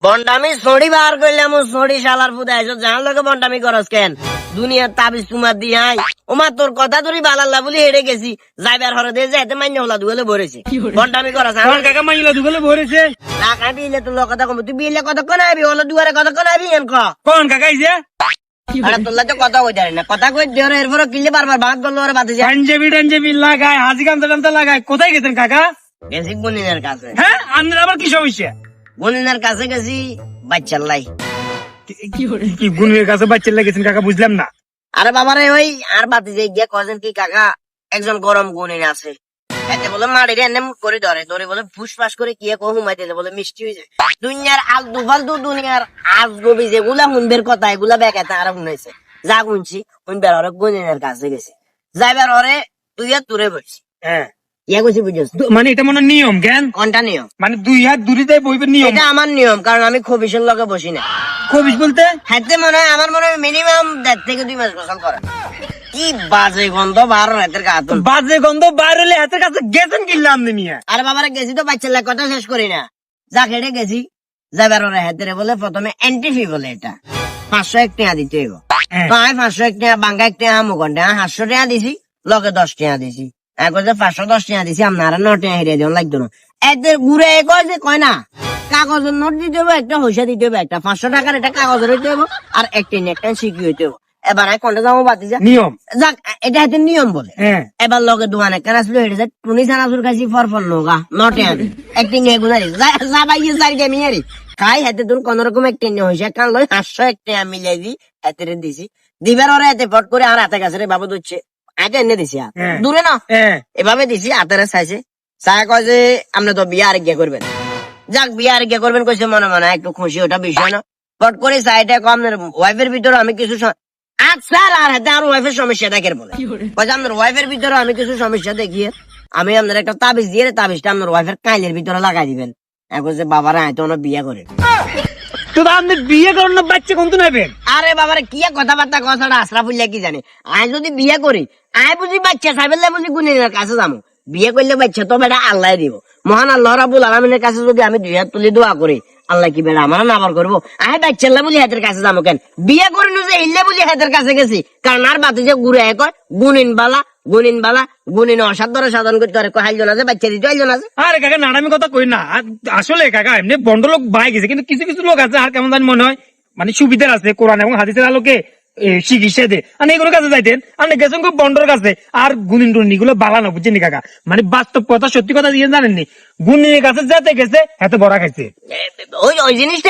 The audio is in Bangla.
বন্ডামি ছড়ি বার করলাম ছড়ি শালার ফুদে আইসো জান লোকে বন্ডামি করস কেন দুনিয়ার তাবিজ তোমার দি আই ওমা তোর কথা তোরই বালাল্লা বলি হেরে গেছি যাইবার হরে দিয়ে যাইতে মান্য হলা দুগলে ভরেছে বন্ডামি করস আমার কাকা মাইলা দুগলে ভরেছে টাকা দিলে তোর লোক কথা কম তুই বিলে কতক্ষণ আবি হলো দুয়ারে কতক্ষণ আবি এন ক কোন কাকা ইছে আরে তোলা তো কথা কই জানি না কথা কই দেওয়ার এরপর কিনলে বারবার ভাগ করলো ওরে বাতি যায় টাঞ্জেবি লাগায় হাজি গামটা লাগায় কোথায় গেছেন কাকা? গেছি গুনিনের কাছে হ্যাঁ আপনার আবার কি সমস্যা? গুনিনের কাছে গেছি বাচ্চার লাই কি গুনের কাছে বাচ্চা লাগেছেন কাকা বুঝলাম না। আরে বাবারে ওই আর বাতি যে গিয়ে কজন কি কাকা একজন গরম গুনিন আছে এতে বলে মাড়ি রে এনে করে ধরে বলে ফুসফাস করে কি হুমাইতে বলে মিষ্টি হয়ে যায় দুনিয়ার আলতু ফালতু দুনিয়ার আজগবি যেগুলা হুনবের কথা এগুলা বেকাতে আর শুনেছে যা শুনছি হুনবের হরে গুনিনের কাছে গেছে যাইবার হরে তুই আর তুরে বলছি হ্যাঁ ইয়া কইছি বুঝছিস মানে এটা মনে হয় নিয়ম জ্ঞান, কোনটা নিয়ম মানে দুই হাত দূরিতে বইবের নিয়ম। এটা আমার নিয়ম কারণ আমি খবিসের লগে বসি না খবিস বলতে হাতে মনে হয় আমার মনে হয় মিনিমাম 1.5 থেকে 2 মাস গোসল করে কি বাজে গন্ধ বার হাতের গা হাতুন বাজে গন্ধ বাইর হলে হাতের কাছে গেছেন কিনলাম নিয়ে। আরে বাবারে গেছি তো বাচ্চার লাগে কথা শেষ করি না যা খেটে গেছি যাবার ওরা হাতের বলে প্রথমে এন্ট্রি ফি বলে এটা 501 টাকা দিতে হইব আমি 501 টাকা বাঙ্গা 1 টাকা মুগন টাকা 500 টাকা দিছি লগে 10 টাকা দিছি একবার 510 টাকা দিছি আপনারা 9 টাকা হিরে দিন লাগতো না এদের ঘুরে কয় যে কয় না কাগজের নোট দিতে হবে একটা পয়সা দিতে হবে একটা 500 টাকার এটা কাগজের হইতে হবে আর একটা শিখি হইতে হবে এবার আমি কোনটা যাবো বাতি যা নিয়ম যাক এটা হাতে নিয়ম বলে হ্যাঁ এবার লগে দোকানে কেন আসলে হেঁটে যায় টুনি চানাচুর খাইছি ফরফর লোগা নটে আনি একটিং এগুনারি যা বাইয়ে যার গে মিয়ারি খাই হাতে তোর কোন রকম একটিং হইছে কারণ লই 500 একটা মিলাই দি হাতে দিছি দিবার ওরে হাতে ফট করে আর হাতে কাছে রে বাবু দিচ্ছে আগে এনে দিছি দূরে না এভাবে দিছি হাতের চাইছে চায় কয় যে আপনি তো বিয়ে আরেক করবেন যাক বিয়ে আরেক করবেন কইছে মনে মনে একটু খুশি ওটা বিষয় না ফট করে চাইটা কম ওয়াইফের ভিতরে আমি কিছু আচ্ছা আর হাতে আর ওয়াইফের সমস্যা দেখের বলে আপনার ওয়াইফের ভিতরে আমি কিছু সমস্যা দেখিয়ে আমি আপনার একটা তাবিজ দিয়ে তাবিজটা আপনার ওয়াইফের কাইলের ভিতরে লাগাই দিবেন এখন যে বাবারা আয় তো বিয়ে করে তো আপনি বিয়ে করেন না বাচ্চা কোন নেবেন? আরে বাবারে কি কথাবার্তা কথাটা আশরাফুল্লাহ কি জানে আয় যদি বিয়ে করি আয় বুঝি বাচ্চা চাইবেলে বুঝি গুনিনের কাছে যাবো বিয়ে করলে বাচ্চা তো বেটা আল্লাহ দিব মহান আল্লাহ রাব্বুল আলামিনের কাছে যদি আমি 2 হাত তুলে দোয়া করি আল্লাহ কি বেটা আমার না আবার করবো আয় বাচ্চা বুঝি হাতের কাছে যাবো কেন বিয়ে করিনি যে ইল্লে বুঝি হাতের কাছে গেছি কারণ আর বাতি যে ঘুরে কয় গুনিন বালা গুনিন অসাধ্য সাধন করতে পারে হাইজন আছে বাচ্চা দিতে হাইজন আছে আরে কাকা নাড়ামি কথা কই না আসলে কাকা এমনি বন্ড লোক বাই গেছে কিন্তু কিছু কিছু লোক আছে আর কেমন জানি মনে হয় মানে সুবিধার আছে কোরআন এবং হাদিসের আলোকে চিকিৎসা দে আর এগুলো কাছে যাইতেন আপনি গেছেন খুব বন্ডর কাছে আর গুনিন টুনি গুলো বালানো বুঝছেন কাকা মানে বাস্তব কথা সত্যি কথা দিয়ে জানেননি গুনিনের কাছে যাতে গেছে এত বড়া খাইছে ওই জিনিসটা